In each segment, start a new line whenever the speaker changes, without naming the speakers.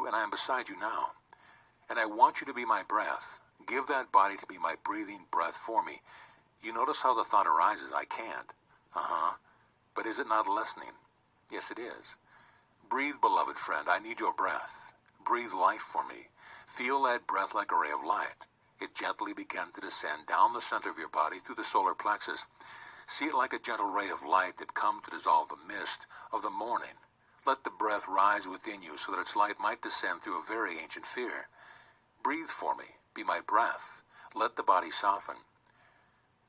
and I am beside you now. And I want you to be my breath. Give that body to be my breathing breath for me. You notice how the thought arises, I can't. But is it not lessening? Yes, it is. Breathe, beloved friend, I need your breath. Breathe life for me. Feel that breath like a ray of light. It gently begins to descend down the center of your body through the solar plexus. See it like a gentle ray of light that comes to dissolve the mist of the morning. Let the breath rise within you so that its light might descend through a very ancient fear. Breathe for me. Be my breath. Let the body soften.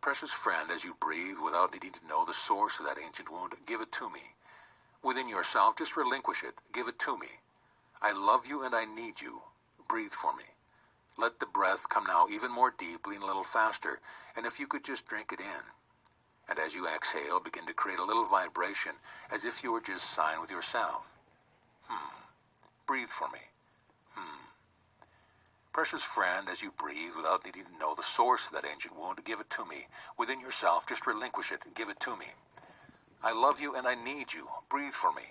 Precious friend, as you breathe without needing to know the source of that ancient wound, give it to me. Within yourself, just relinquish it. Give it to me. I love you and I need you. Breathe for me. Let the breath come now even more deeply and a little faster, and if you could just drink it in. And as you exhale, begin to create a little vibration, as if you were just sighing with yourself. Breathe for me. Precious friend, as you breathe, without needing to know the source of that ancient wound, give it to me. Within yourself, just relinquish it and give it to me. I love you and I need you. Breathe for me.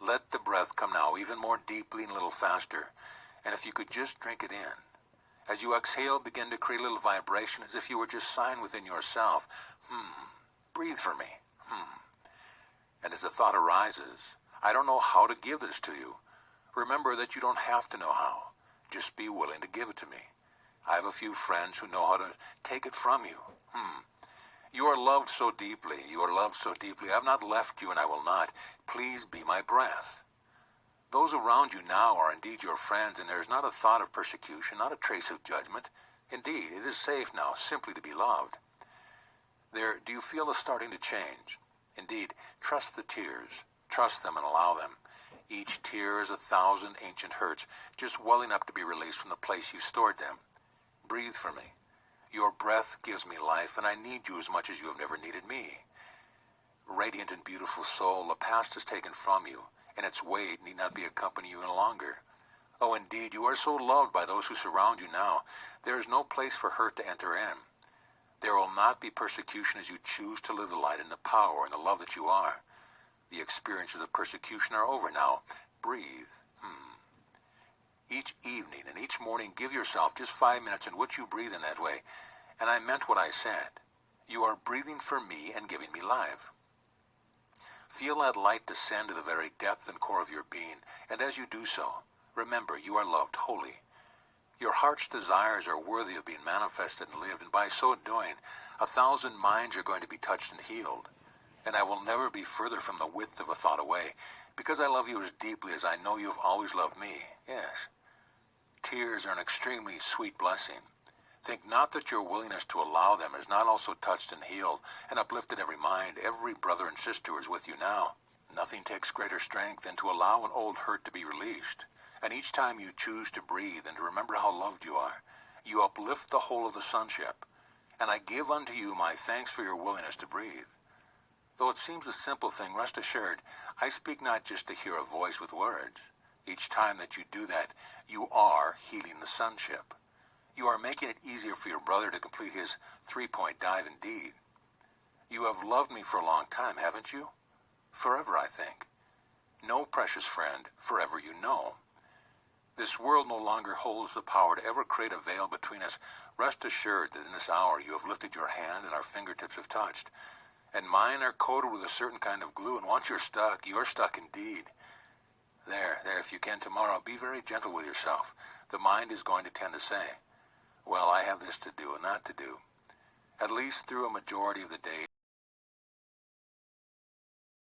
Let the breath come now even more deeply and a little faster, and if you could just drink it in. As you exhale, begin to create a little vibration, as if you were just sighing within yourself. Breathe for me. And as the thought arises, I don't know how to give this to you. Remember that you don't have to know how. Just be willing to give it to me. I have a few friends who know how to take it from you. You are loved so deeply. You are loved so deeply. I have not left you and I will not. Please be my breath. Those around you now are indeed your friends, and there is not a thought of persecution, not a trace of judgment. Indeed, it is safe now simply to be loved. Do you feel it starting to change? Indeed, trust the tears. Trust them and allow them. Each tear is 1,000 ancient hurts, just welling up to be released from the place you've stored them. Breathe for me. Your breath gives me life, and I need you as much as you have never needed me. Radiant and beautiful soul, the past is taken from you, and its weight need not be accompanying you any longer. Oh, indeed, you are so loved by those who surround you now. There is no place for hurt to enter in. There will not be persecution as you choose to live the light and the power and the love that you are. The experiences of persecution are over now. Breathe. Each evening and each morning, give yourself just 5 minutes in which you breathe in that way. And I meant what I said. You are breathing for me and giving me life. Feel that light descend to the very depth and core of your being, and as you do so, remember you are loved wholly. Your heart's desires are worthy of being manifested and lived, and by so doing, 1,000 minds are going to be touched and healed. And I will never be further from the width of a thought away, because I love you as deeply as I know you have always loved me. Yes. Tears are an extremely sweet blessing. Think not that your willingness to allow them is not also touched and healed and uplifted every mind, every brother and sister who is with you now. Nothing takes greater strength than to allow an old hurt to be released. And each time you choose to breathe and to remember how loved you are, you uplift the whole of the sonship. And I give unto you my thanks for your willingness to breathe. Though it seems a simple thing, rest assured, I speak not just to hear a voice with words. Each time that you do that, you are healing the sonship. You are making it easier for your brother to complete his 3-point dive indeed. You have loved me for a long time, haven't you? Forever, I think. No, precious friend, forever you know. This world no longer holds the power to ever create a veil between us. Rest assured that in this hour you have lifted your hand and our fingertips have touched. And mine are coated with a certain kind of glue, and once you're stuck indeed. There, if you can tomorrow, be very gentle with yourself. The mind is going to tend to say, well, I have this to do and that to do. At least through a majority of the day,